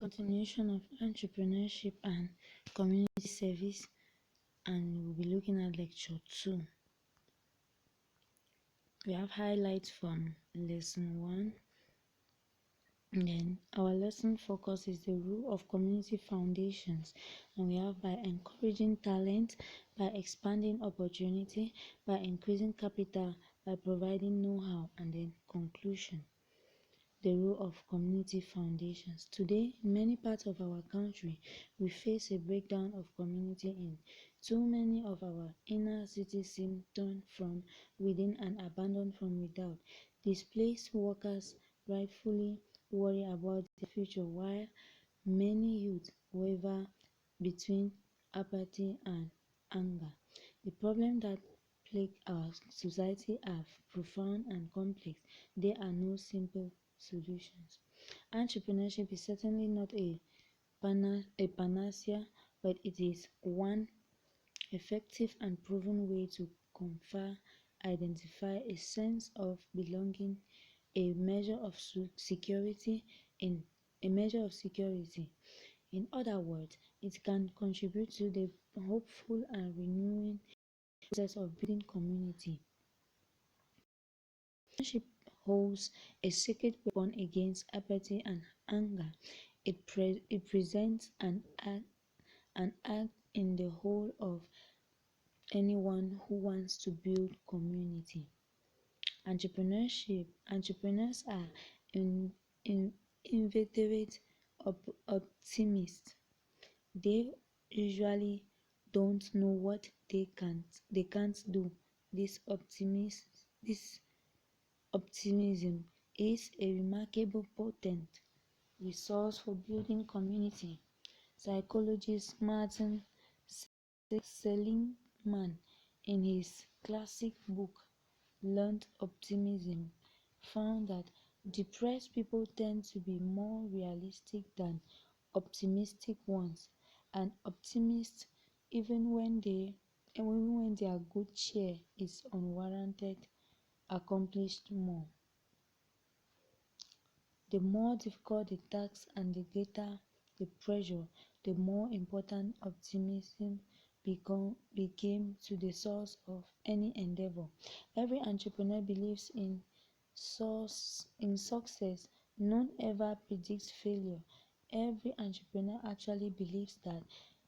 Continuation of entrepreneurship and community service, and we'll be looking at lecture 2. We have highlights from lesson 1. And then our lesson focus is the role of community foundations, and we have by encouraging talent, by expanding opportunity, by increasing capital, by providing know-how, and then conclusion. The role of community foundations. Today, in many parts of our country, we face a breakdown of community in too many of our inner cities seem torn from within and abandoned from without. Displaced workers rightfully worry about the future, while many youth waver between apathy and anger. The problem that plague our society are profound and complex. There are no simple solutions. Entrepreneurship is certainly not a panacea, but it is one effective and proven way to identify a sense of belonging, a measure of security in a measure of security. In other words, it can contribute to the hopeful and renewing process of building community. Entrepreneurship holds a sacred weapon against apathy and anger. It presents an act in the whole of anyone who wants to build community. Entrepreneurs are inveterate optimists. They usually don't know what they can't do. This optimism is a remarkable potent resource for building community. Psychologist Martin Seligman, in his classic book Learned Optimism, found that depressed people tend to be more realistic than optimistic ones, and optimists, even when their good cheer is unwarranted, accomplished more. The more difficult the task and the greater the pressure, the more important optimism became to the source of any endeavor. Every entrepreneur believes in success. None ever predicts failure. Every entrepreneur actually believes that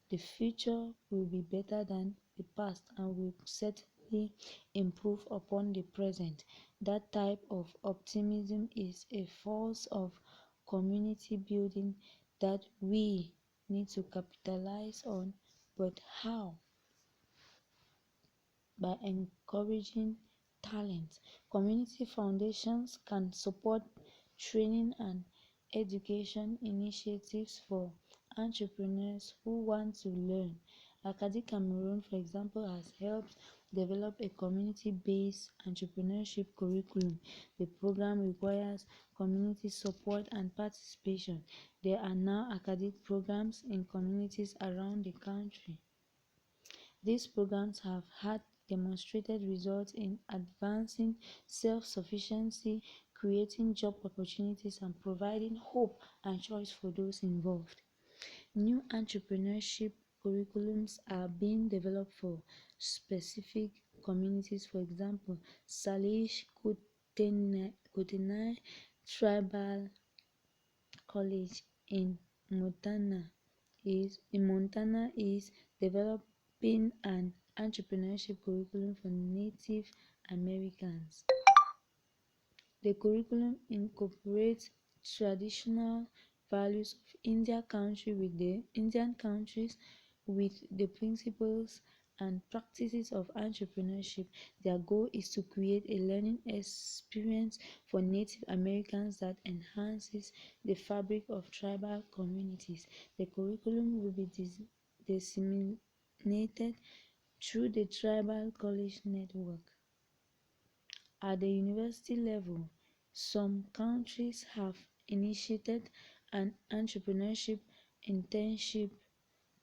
the future will be better than the past and will certainly improve upon the present. That type of optimism is a force of community building that we need to capitalize on. But how? By encouraging talent. Community foundations can support training and education initiatives for entrepreneurs who want to learn. Academy Cameroon, for example, has helped develop a community-based entrepreneurship curriculum. The program requires community support and participation. There are now academic programs in communities around the country. These programs have had demonstrated results in advancing self-sufficiency, creating job opportunities, and providing hope and choice for those involved. New entrepreneurship curriculums are being developed for specific communities. For example, Salish Kootenai Tribal College in Montana is developing an entrepreneurship curriculum for Native Americans. The curriculum incorporates traditional values of Indian countries with the principles and practices of entrepreneurship. Their goal is to create a learning experience for Native Americans that enhances the fabric of tribal communities. The curriculum will be disseminated through the Tribal College Network. At the university level, some countries have initiated an entrepreneurship internship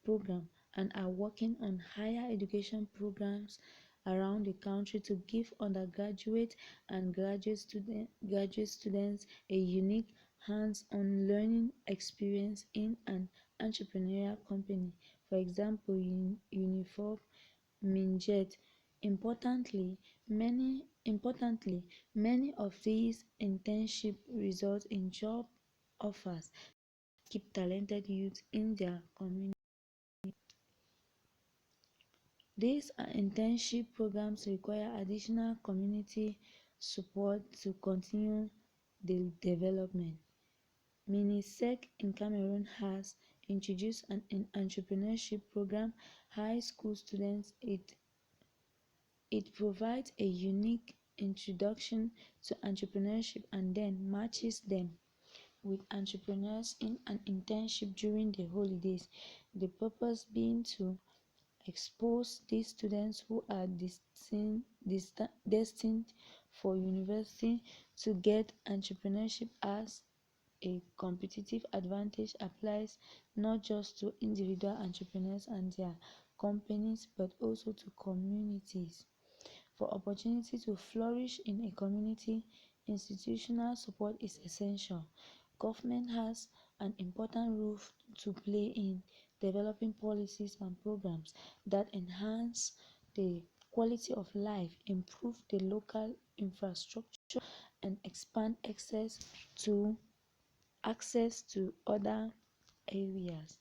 program and are working on higher education programs around the country to give undergraduate and graduate students a unique hands-on learning experience in an entrepreneurial company, for example, Uniform Minjet. Importantly, many of these internships result in job offers that keep talented youth in their community. These internship programs require additional community support to continue the development. MINISEC in Cameroon has introduced an entrepreneurship program. High school students, it provides a unique introduction to entrepreneurship and then matches them with entrepreneurs in an internship during the holidays. The purpose being to expose these students who are destined for university to get entrepreneurship as a competitive advantage applies not just to individual entrepreneurs and their companies but also to communities. For opportunity to flourish in a community, institutional support is essential. Government has an important role to play in developing policies and programs that enhance the quality of life, improve the local infrastructure, and expand access to other areas.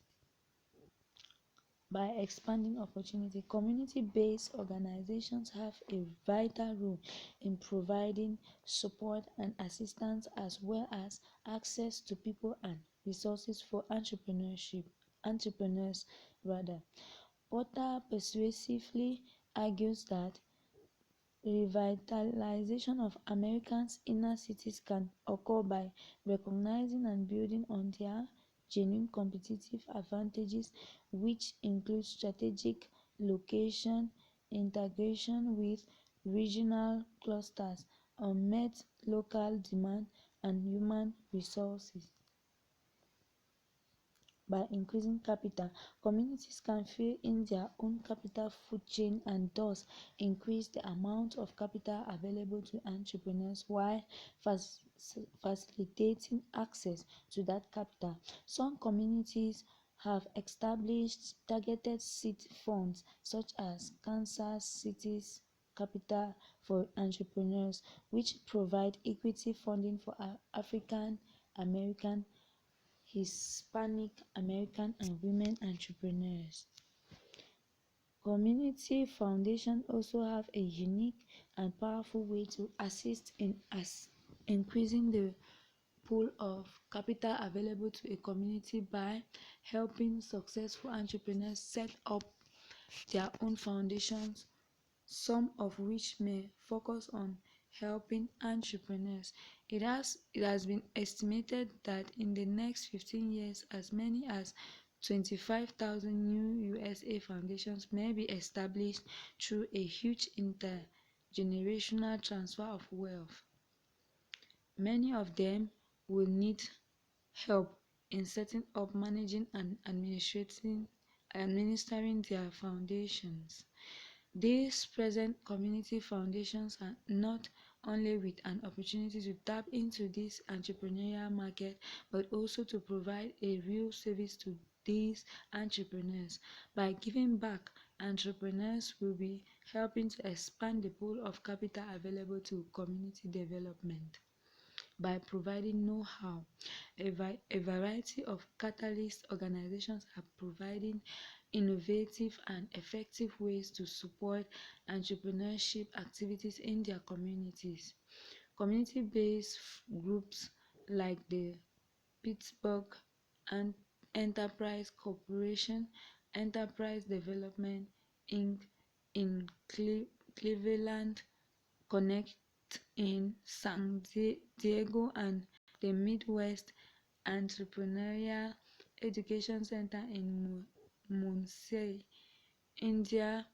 By expanding opportunity, community-based organizations have a vital role in providing support and assistance as well as access to people and resources for entrepreneurs rather. Porter persuasively argues that revitalization of Americans' inner cities can occur by recognizing and building on their genuine competitive advantages, which include strategic location, integration with regional clusters, unmet local demand, and human resources. By increasing capital, communities can fill in their own capital food chain and thus increase the amount of capital available to entrepreneurs while facilitating access to that capital. Some communities have established targeted seed funds such as Kansas City's Capital for Entrepreneurs, which provide equity funding for African American, Hispanic American, and women entrepreneurs. Community foundations also have a unique and powerful way to assist in increasing the pool of capital available to a community by helping successful entrepreneurs set up their own foundations, some of which may focus on helping entrepreneurs. It has been estimated that in the next 15 years, as many as 25,000 new USA foundations may be established through a huge intergenerational transfer of wealth. Many of them will need help in setting up, managing, and administering their foundations. These present community foundations are not only with an opportunity to tap into this entrepreneurial market, but also to provide a real service to these entrepreneurs. By giving back, entrepreneurs will be helping to expand the pool of capital available to community development. By providing know-how, a variety of catalyst organizations are providing innovative and effective ways to support entrepreneurship activities in their communities. Community-based groups like the Pittsburgh and Enterprise Corporation, Enterprise Development Inc. in Cleveland, Connect in San Diego, and the Midwest Entrepreneurial Education Center in Muncie, Indiana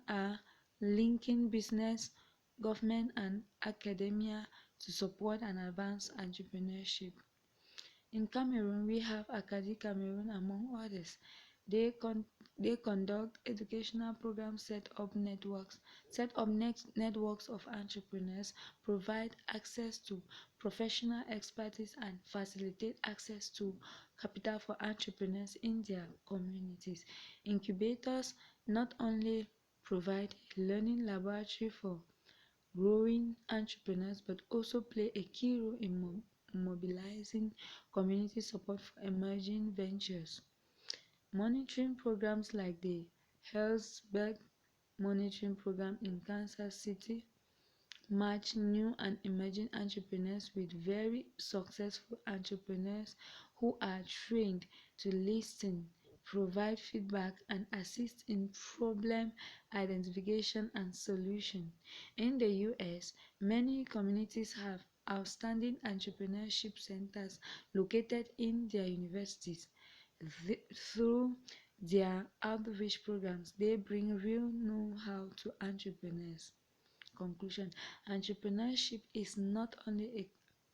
are linking business, government, and academia to support and advance entrepreneurship. In Cameroon, we have Acadie Cameroon among others. They They conduct educational programs, set up next networks of entrepreneurs, provide access to professional expertise, and facilitate access to capital for entrepreneurs in their communities. Incubators not only provide a learning laboratory for growing entrepreneurs but also play a key role in mobilizing community support for emerging ventures. Monitoring programs like the Healthsburg Monitoring Program in Kansas City match new and emerging entrepreneurs with very successful entrepreneurs who are trained to listen, provide feedback, and assist in problem identification and solution. In the US, many communities have outstanding entrepreneurship centers located in their universities. Through their outreach programs, they bring real know-how to entrepreneurs. Conclusion: entrepreneurship is not only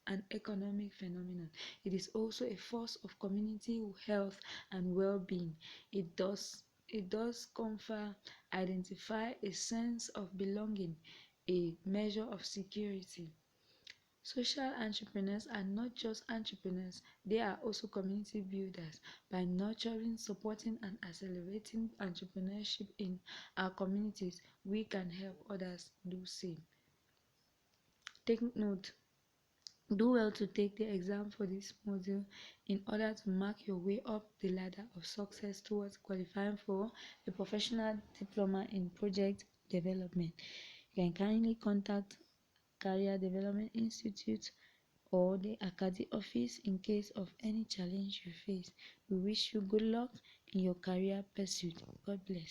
an economic phenomenon, it is also a force of community health and well-being. It does confer, identify a sense of belonging, a measure of security. Social entrepreneurs are not just entrepreneurs, they are also community builders. By nurturing, supporting, and accelerating entrepreneurship in our communities, we can help others do same. Take note. Do well to take the exam for this module in order to mark your way up the ladder of success towards qualifying for a professional diploma in project development. You can kindly contact Career Development Institute or the Academy office in case of any challenge you face. We wish you good luck in your career pursuit. God bless.